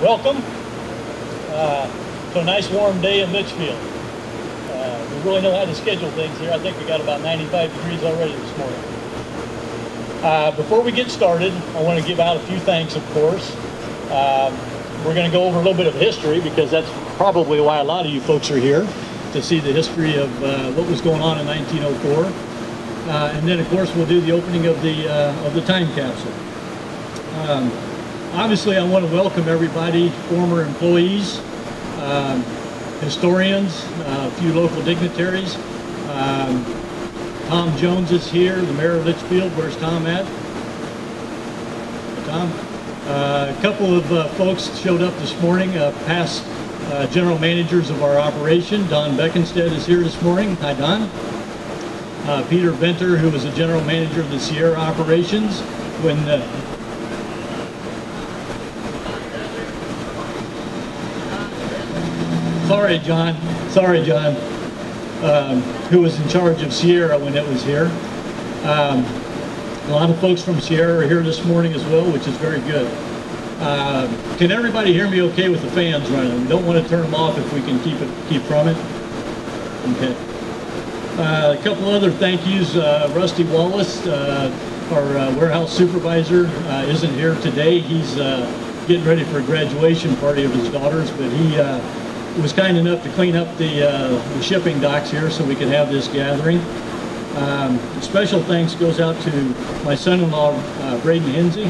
Welcome to a nice warm day in Litchfield. We really know how to schedule things here. I think we got about 95 degrees already this morning. Before we get started, I want to give out a few thanks, of course. We're going to go over a little bit of history because that's probably why a lot of you folks are here, to see the history of what was going on in 1904. And then, of course, we'll do the opening of the time capsule. Obviously, I want to welcome everybody, former employees, historians, a few local dignitaries. Tom Jones is here, the mayor of Litchfield. Where's Tom at? Tom? A couple of folks showed up this morning, past general managers of our operation. Don Beckenstead is here this morning. Hi, Don. Peter Venter, who was the general manager of the Sierra operations when Sorry, John, who was in charge of Sierra when it was here. A lot of folks from Sierra are here this morning as well, which is very good. Can everybody hear me okay with the fans running? We don't want to turn them off if we can keep from it. Okay. A couple other thank yous. Rusty Wallace, our warehouse supervisor, isn't here today. He's getting ready for a graduation party of his daughters, but he was kind enough to clean up the shipping docks here so we could have this gathering. Special thanks goes out to my son-in-law, Braden Hinsey,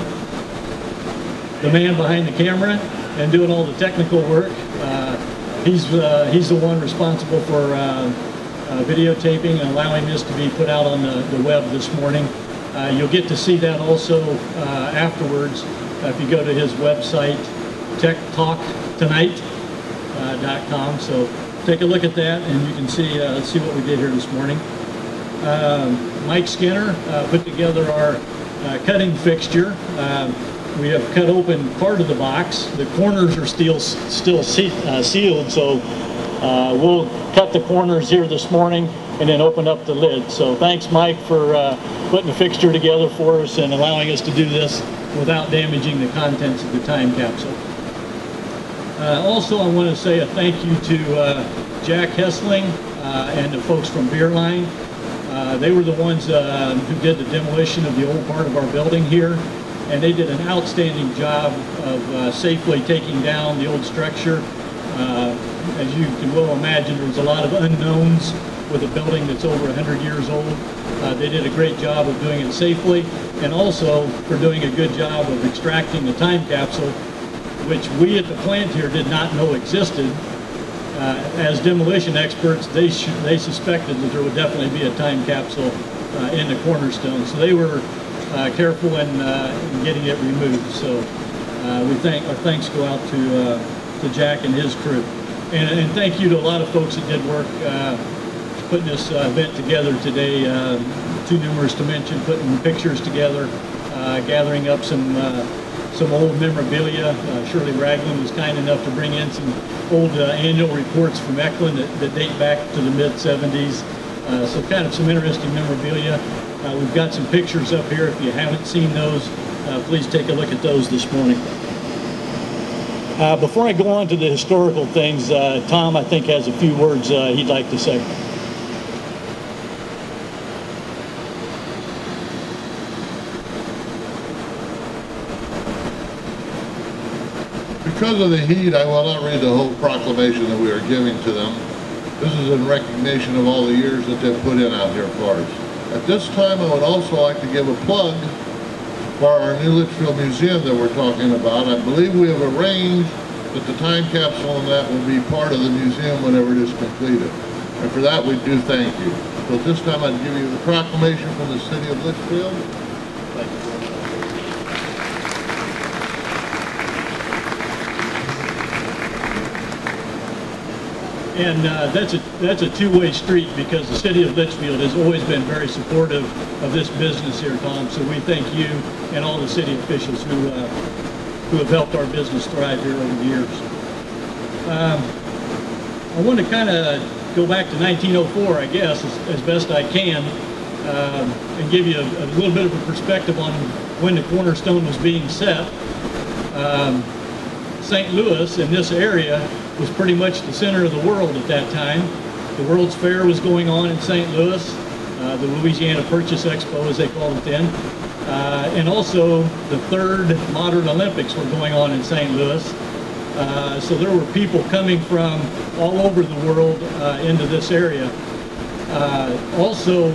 the man behind the camera and doing all the technical work. He's the one responsible for videotaping and allowing this to be put out on the web this morning. You'll get to see that also afterwards if you go to his website, techtalktonight.com. So take a look at that and you can see what we did here this morning. Mike Skinner put together our cutting fixture. We have cut open part of the box. The corners are still sealed, so we'll cut the corners here this morning and then open up the lid. So thanks, Mike, for putting the fixture together for us and allowing us to do this without damaging the contents of the time capsule. Also, I want to say a thank you to Jack Hessling and the folks from Beerline. They were the ones who did the demolition of the old part of our building here, and they did an outstanding job of safely taking down the old structure. As you can well imagine, there was a lot of unknowns with a building that's over 100 years old. They did a great job of doing it safely, and also for doing a good job of extracting the time capsule, which we at the plant here did not know existed. As demolition experts, they suspected that there would definitely be a time capsule in the cornerstone. So they were careful in getting it removed. So our thanks go out to Jack and his crew. And thank you to a lot of folks that did work putting this event together today. Too numerous to mention, putting pictures together, gathering up some old memorabilia. Shirley Ragland was kind enough to bring in some old annual reports from Eklund that date back to the mid-70s. So kind of some interesting memorabilia. We've got some pictures up here. If you haven't seen those, please take a look at those this morning. Before I go on to the historical things, Tom, I think, has a few words he'd like to say. Because of the heat, I will not read the whole proclamation that we are giving to them. This is in recognition of all the years that they've put in out here for us. At this time, I would also like to give a plug for our new Litchfield Museum that we're talking about. I believe we have arranged that the time capsule and that will be part of the museum whenever it is completed. And for that, we do thank you. So at this time, I'd give you the proclamation from the city of Litchfield. Thank you. And that's a two-way street because the city of Litchfield has always been very supportive of this business here, Tom. So we thank you and all the city officials who have helped our business thrive here over the years. I want to kind of go back to 1904, I guess, as best I can, and give you a little bit of a perspective on when the cornerstone was being set. St. Louis in this area was pretty much the center of the world at that time. The World's Fair was going on in St. Louis, the Louisiana Purchase Expo as they called it then, and also the third modern Olympics were going on in St. Louis. So there were people coming from all over the world into this area. Also,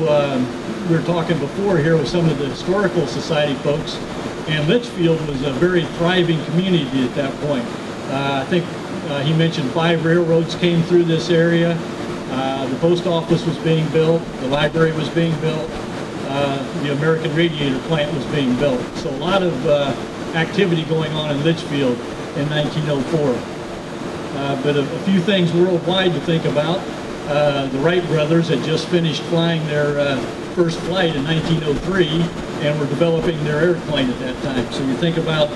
we were talking before here with some of the Historical Society folks, and Litchfield was a very thriving community at that point. I think he mentioned 5 railroads came through this area. The post office was being built, the library was being built, the American Radiator plant was being built. So a lot of activity going on in Litchfield in 1904. But a few things worldwide to think about. The Wright brothers had just finished flying their first flight in 1903 and were developing their airplane at that time. So you think about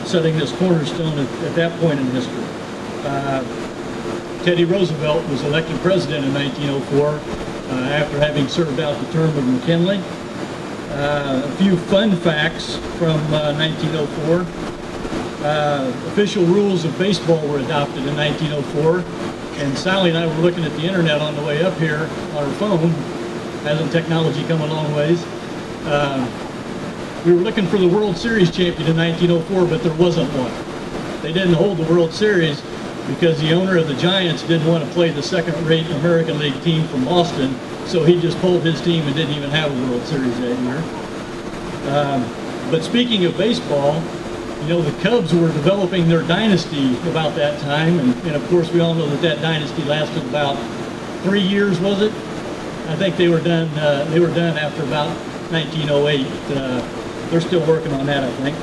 setting this cornerstone at that point in history. Teddy Roosevelt was elected president in 1904 after having served out the term of McKinley. A few fun facts from 1904. Official rules of baseball were adopted in 1904, and Sally and I were looking at the internet on the way up here on our phone. Hasn't technology come a long ways? We were looking for the World Series champion in 1904, but there wasn't one. They didn't hold the World Series because the owner of the Giants didn't want to play the second-rate American League team from Boston, so he just pulled his team and didn't even have a World Series that year. But speaking of baseball, you know, the Cubs were developing their dynasty about that time, and of course we all know that that dynasty lasted about 3 years, was it? I think they were done after about 1908. They're still working on that, I think.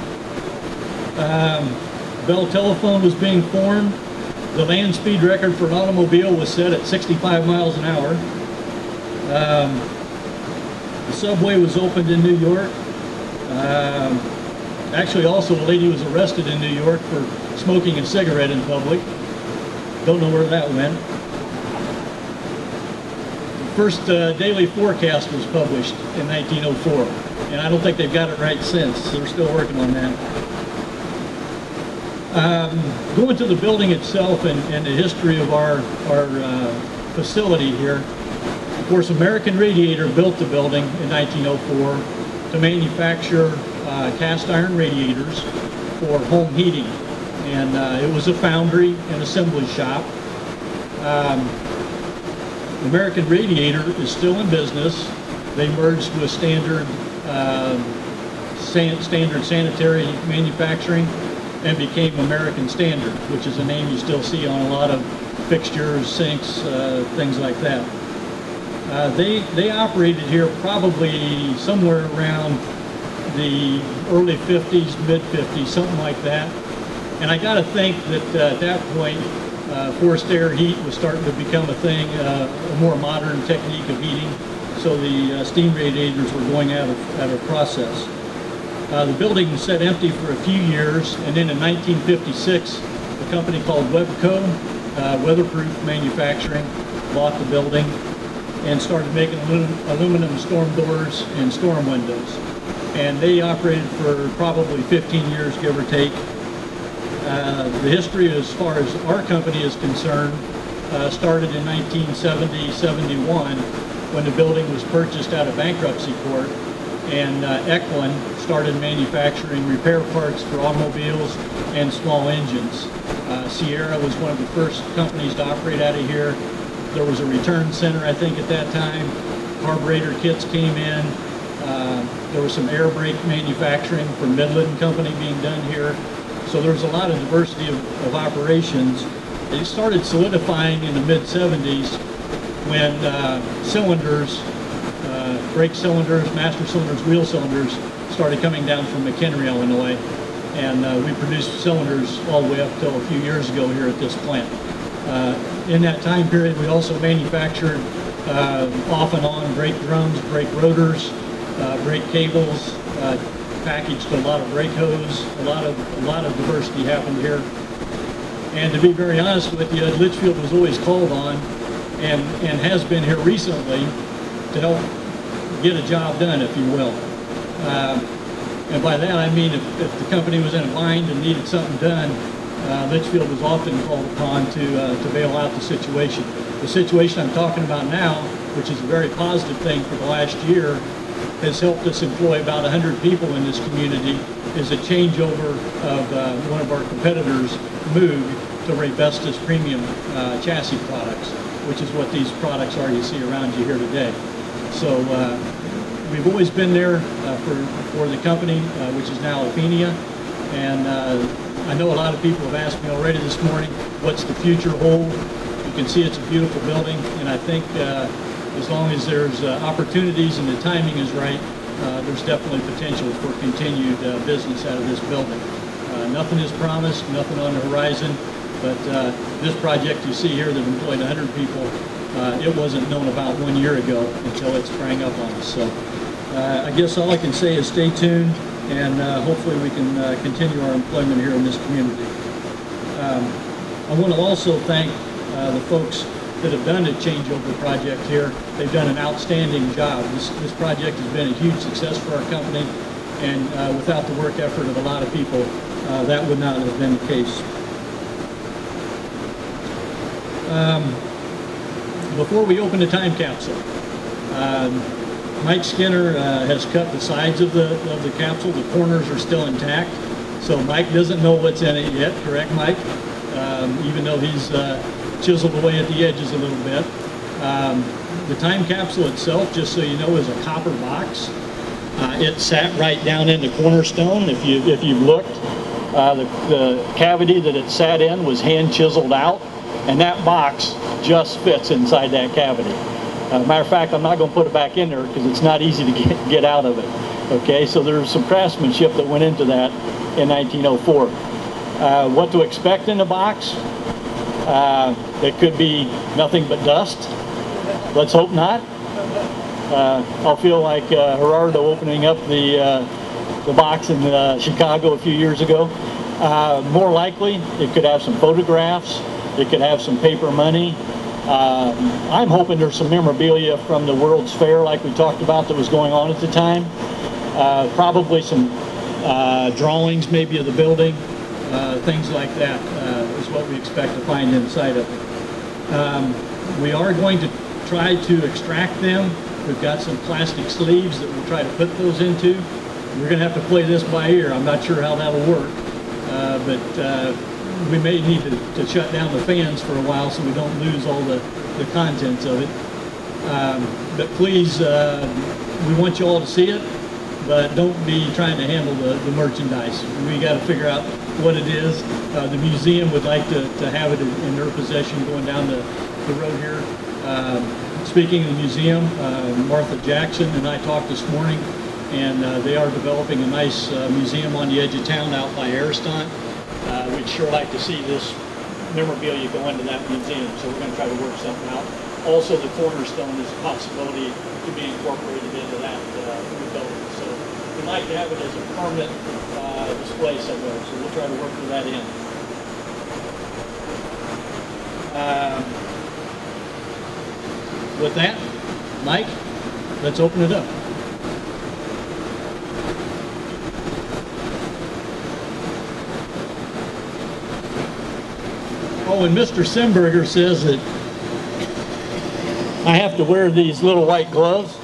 Bell Telephone was being formed. The land speed record for an automobile was set at 65 miles an hour. The subway was opened in New York. Actually, also a lady was arrested in New York for smoking a cigarette in public. Don't know where that went. The first daily forecast was published in 1904, and I don't think they've got it right since. They're still working on that. Going to the building itself and the history of our facility here. Of course, American Radiator built the building in 1904 to manufacture cast iron radiators for home heating, and it was a foundry and assembly shop. American Radiator is still in business. They merged with standard sanitary manufacturing and became American Standard, which is a name you still see on a lot of fixtures, sinks, things like that. They operated here probably somewhere around the early 50s, mid 50s, something like that. And I got to think that at that point, forced air heat was starting to become a thing, a more modern technique of heating. So the steam radiators were going out of process. The building sat empty for a few years, and then in 1956, a company called Webco, Weatherproof Manufacturing, bought the building and started making aluminum storm doors and storm windows. And they operated for probably 15 years, give or take. The history as far as our company is concerned started in 1970-71 when the building was purchased out of bankruptcy court, and Eklund started manufacturing repair parts for automobiles and small engines. Sierra was one of the first companies to operate out of here. There was a return center, I think, at that time. Carburetor kits came in. There was some air brake manufacturing for Midland Company being done here. So there was a lot of diversity of operations. They started solidifying in the mid-70s when cylinders, brake cylinders, master cylinders, wheel cylinders started coming down from McHenry, Illinois. And we produced cylinders all the way up till a few years ago here at this plant. In that time period, we also manufactured off and on brake drums, brake rotors, brake cables, packaged a lot of brake hose. A lot of diversity happened here. And to be very honest with you, Litchfield was always called on and has been here recently to help get a job done, if you will. And by that I mean if the company was in a bind and needed something done, Litchfield was often called upon to bail out the situation. The situation I'm talking about now, which is a very positive thing for the last year, has helped us employ about 100 people in this community, is a changeover of one of our competitors, Moog, to Raybestos premium chassis products, which is what these products are you see around you here today. So we've always been there for the company, which is now Athenia, and I know a lot of people have asked me already this morning, what's the future hold? You can see it's a beautiful building, and I think as long as there's opportunities and the timing is right, there's definitely potential for continued business out of this building. Nothing is promised, nothing on the horizon, but this project you see here that employed 100 people, it wasn't known about 1 year ago until it sprang up on us. So I guess all I can say is stay tuned, and hopefully we can continue our employment here in this community. I want to also thank the folks that have done the changeover project here. They've done an outstanding job. This project has been a huge success for our company, and without the work effort of a lot of people, that would not have been the case. Before we open the time capsule, Mike Skinner has cut the sides of the capsule. The corners are still intact, so Mike doesn't know what's in it yet, correct, Mike? Even though he's chiseled away at the edges a little bit. The time capsule itself, just so you know, is a copper box. It sat right down in the cornerstone. If you've looked, the cavity that it sat in was hand chiseled out, and that box just fits inside that cavity. Matter of fact, I'm not going to put it back in there because it's not easy to get out of it. Okay, so there's some craftsmanship that went into that in 1904. What to expect in the box? It could be nothing but dust. Let's hope not. I'll feel like Gerardo opening up the box in Chicago a few years ago. More likely, it could have some photographs. It could have some paper money. I'm hoping there's some memorabilia from the World's Fair like we talked about that was going on at the time. Probably some drawings maybe of the building, things like that is what we expect to find inside of it. We are going to try to extract them. We've got some plastic sleeves that we'll try to put those into. We're going to have to play this by ear. I'm not sure how that'll work, but we may need to shut down the fans for a while so we don't lose all the contents of it. But please, we want you all to see it, but don't be trying to handle the merchandise. We got to figure out what it is. The museum would like to have it in their possession going down the road here. Speaking of the museum, Martha Jackson and I talked this morning, and they are developing a nice museum on the edge of town out by Ariston. We'd sure like to see this memorabilia go into that museum, so we're going to try to work something out. Also, the cornerstone is a possibility to be incorporated into that new building. So we'd like to have it as a permanent display somewhere, so we'll try to work with that in. With that, Mike, let's open it up. Oh, and Mr. Simberger says that I have to wear these little white gloves.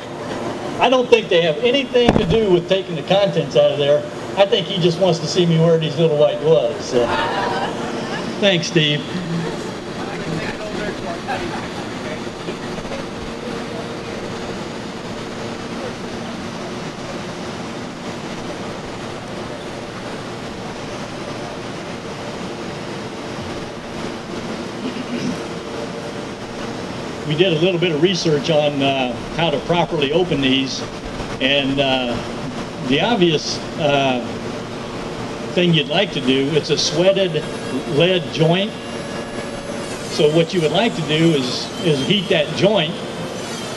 I don't think they have anything to do with taking the contents out of there. I think he just wants to see me wear these little white gloves. So. Thanks, Steve. We did a little bit of research on how to properly open these, and the obvious thing you'd like to do, it's a sweated lead joint. So what you would like to do is heat that joint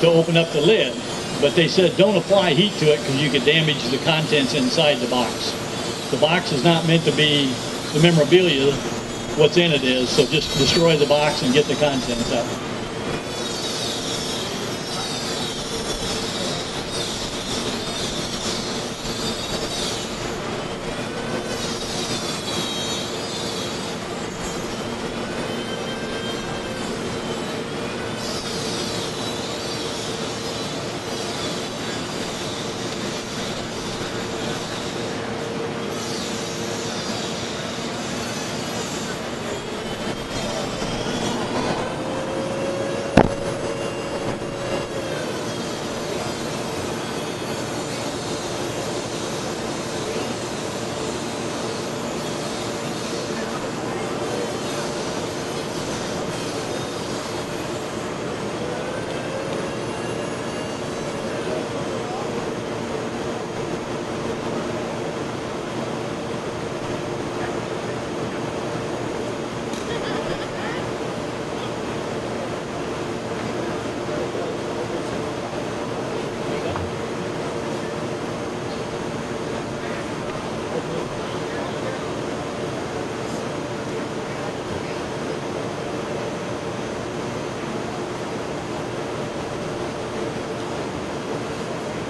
to open up the lid. But they said don't apply heat to it because you could damage the contents inside the box. The box is not meant to be the memorabilia. What's in it is, so just destroy the box and get the contents out.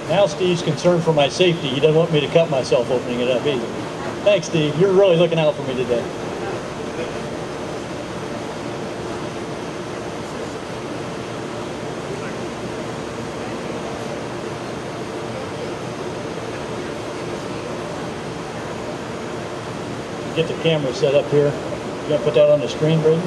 Now Steve's concerned for my safety. He doesn't want me to cut myself opening it up either. Thanks, Steve. You're really looking out for me today. Get the camera set up here. You gonna put that on the screen, Brady?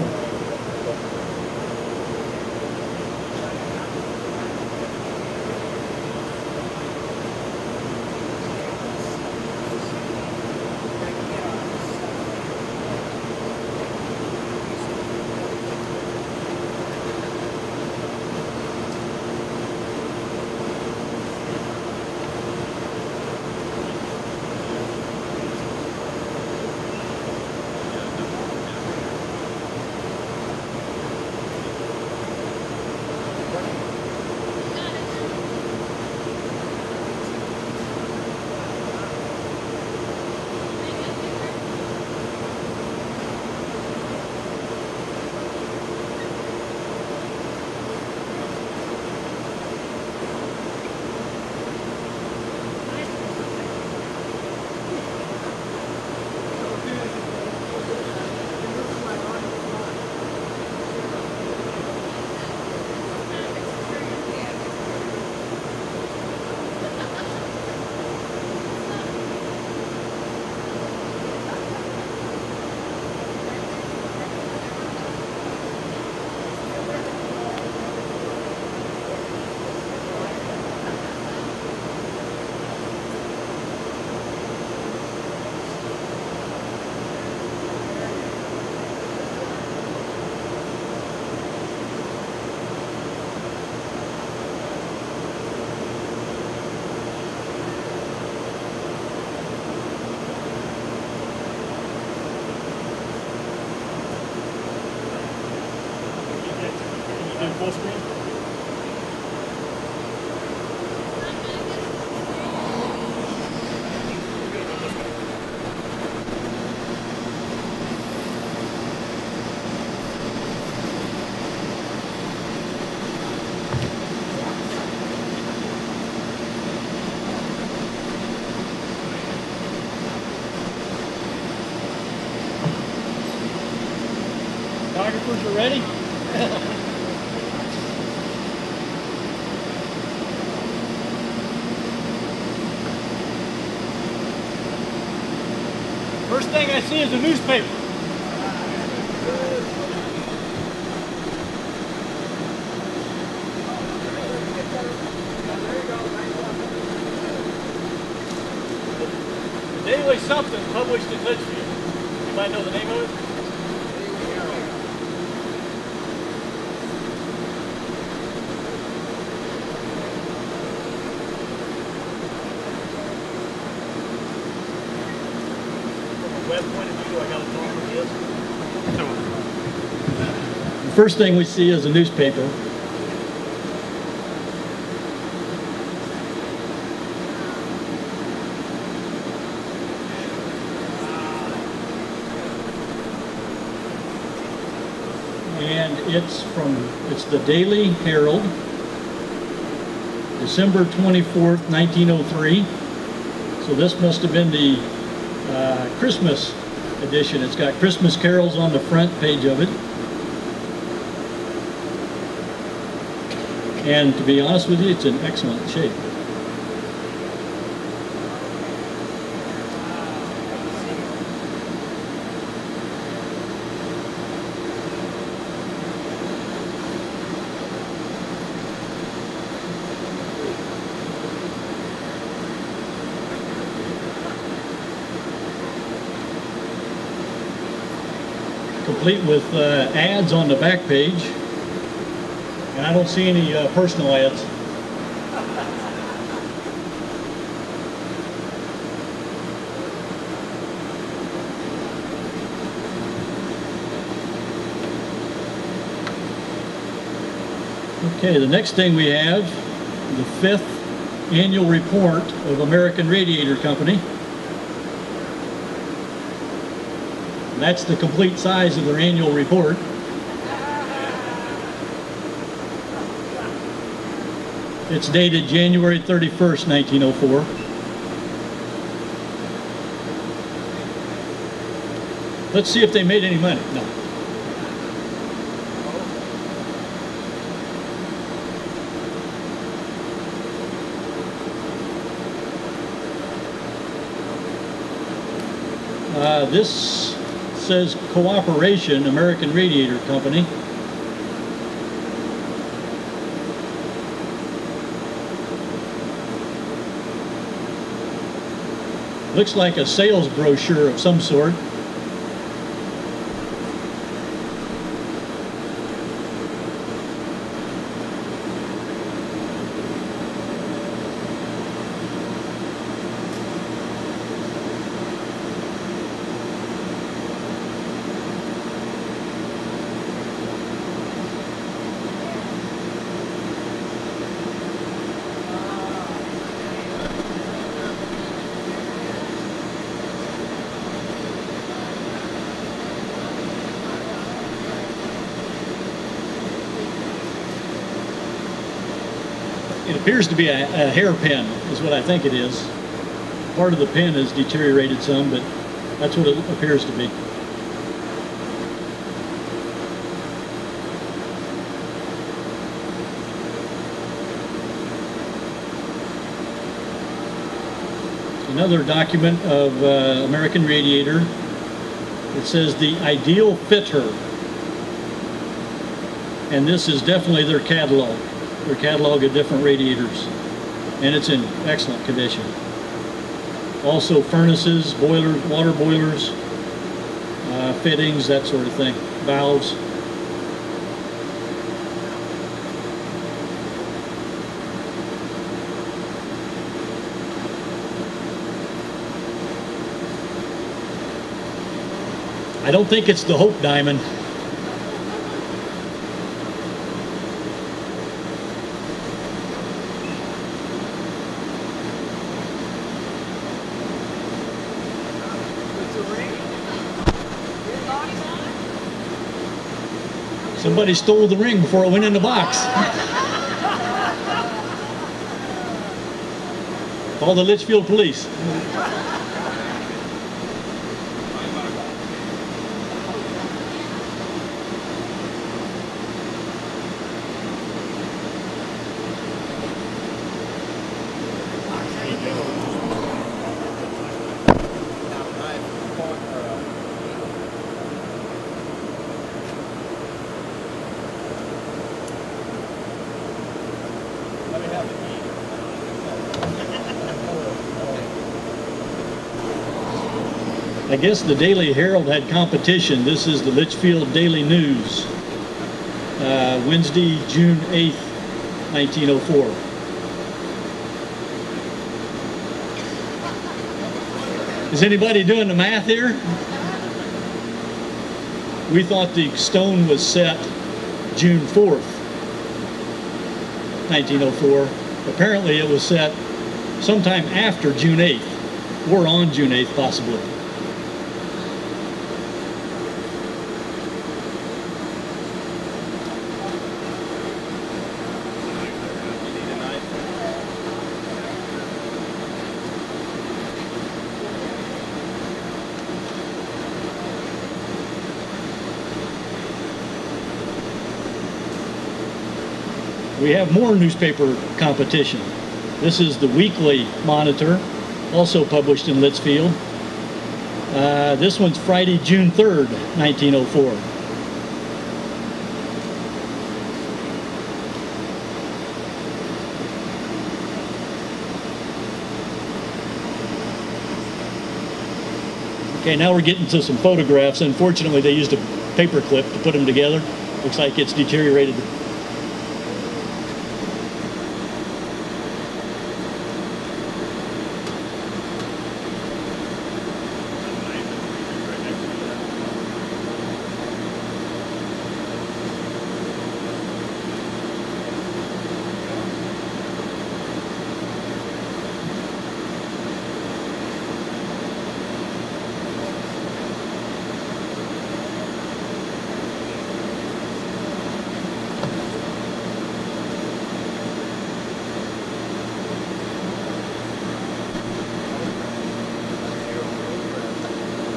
Full screen? Photographers are ready? First thing I see is a newspaper. Daily something published in Litchfield. You might know the name of it? The first thing we see is a newspaper. And it's the Daily Herald, December 24th, 1903. So this must have been the Christmas edition. It's got Christmas carols on the front page of it. And to be honest with you, it's in excellent shape. Complete with ads on the back page. And I don't see any personal ads. Okay, the next thing we have, the 5th annual report of American Radiator Company. And that's the complete size of their annual report. It's dated January 31st, 1904. Let's see if they made any money. No. This says Cooperation, American Radiator Company. Looks like a sales brochure of some sort. It appears to be a hairpin, is what I think it is. Part of the pin has deteriorated some, but that's what it appears to be. Another document of American Radiator. It says the ideal fitter. And this is definitely their catalog of different radiators, and it's in excellent condition. Also furnaces, boilers, water boilers, fittings, that sort of thing, valves. I don't think it's the Hope Diamond. Somebody stole the ring before it went in the box. Call the Litchfield police. I guess the Daily Herald had competition. This is the Litchfield Daily News, Wednesday, June 8th, 1904. Is anybody doing the math here? We thought the stone was set June 4th, 1904. Apparently it was set sometime after June 8th, or on June 8th possibly. We have more newspaper competition. This is the Weekly Monitor, also published in Litchfield. This one's Friday, June 3rd, 1904. Okay, now we're getting to some photographs. Unfortunately, they used a paper clip to put them together. Looks like it's deteriorated.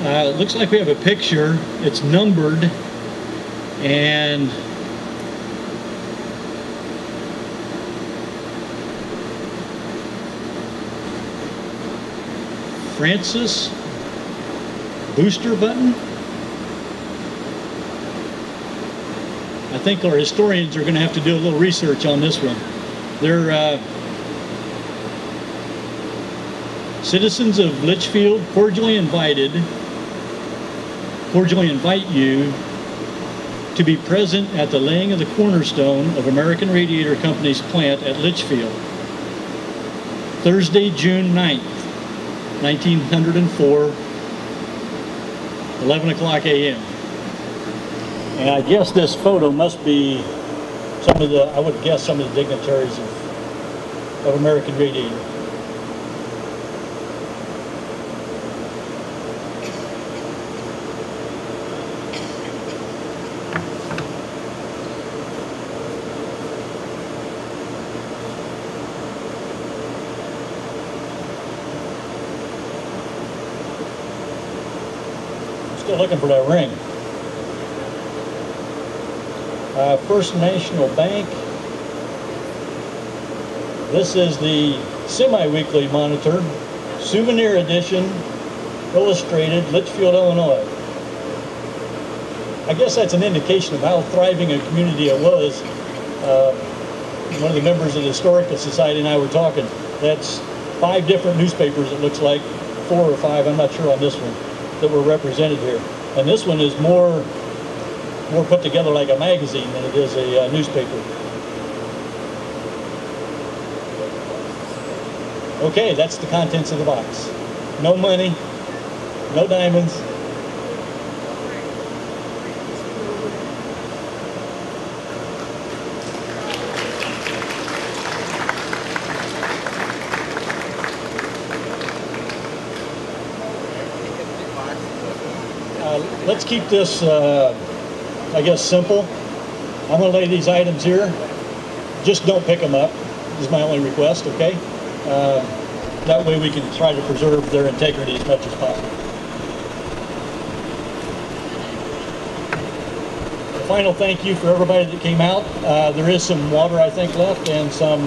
It looks like we have a picture. It's numbered, and Francis booster button. I think our historians are going to have to do a little research on this one. They're citizens of Litchfield cordially invite you to be present at the laying of the cornerstone of American Radiator Company's plant at Litchfield, Thursday, June 9th, 1904, 11 o'clock a.m. And I guess this photo must be some of the, I would guess some of the dignitaries of American Radiator. Still looking for that ring. First National Bank. This is the semi-weekly monitor, souvenir edition, illustrated, Litchfield, Illinois. I guess that's an indication of how thriving a community it was. One of the members of the Historical Society and I were talking. That's 5 different newspapers, it looks like, 4 or 5, I'm not sure on this one, that were represented here. And this one is more put together like a magazine than it is a newspaper. Okay, that's the contents of the box. No money, no diamonds. Let's keep this, I guess, simple. I'm going to lay these items here. Just don't pick them up, is my only request, okay? That way we can try to preserve their integrity as much as possible. A final thank you for everybody that came out. There is some water, I think, left, and some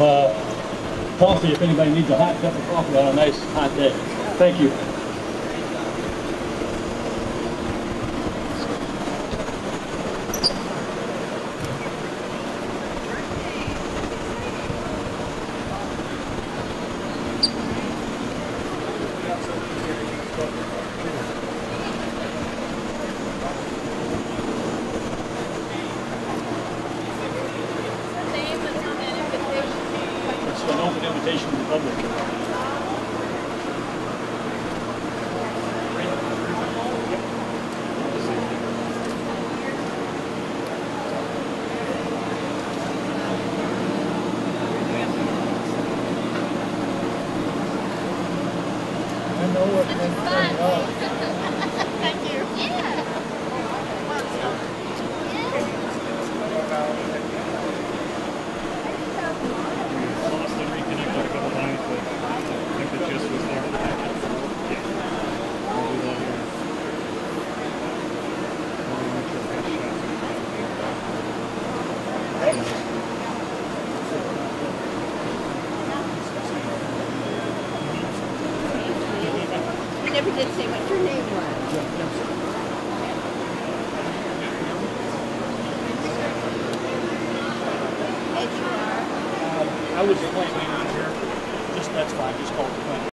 coffee if anybody needs a hot cup of coffee on a nice hot day. Thank you. It's an open invitation to the public. I know what makes sense. Thank you. Yeah. Lost and reconnected a couple times, but I think the gist was there. Yeah. I'll do that here. You never did say what your name was. And you are? I was the plant manager. Just that's fine. Just call it the plant.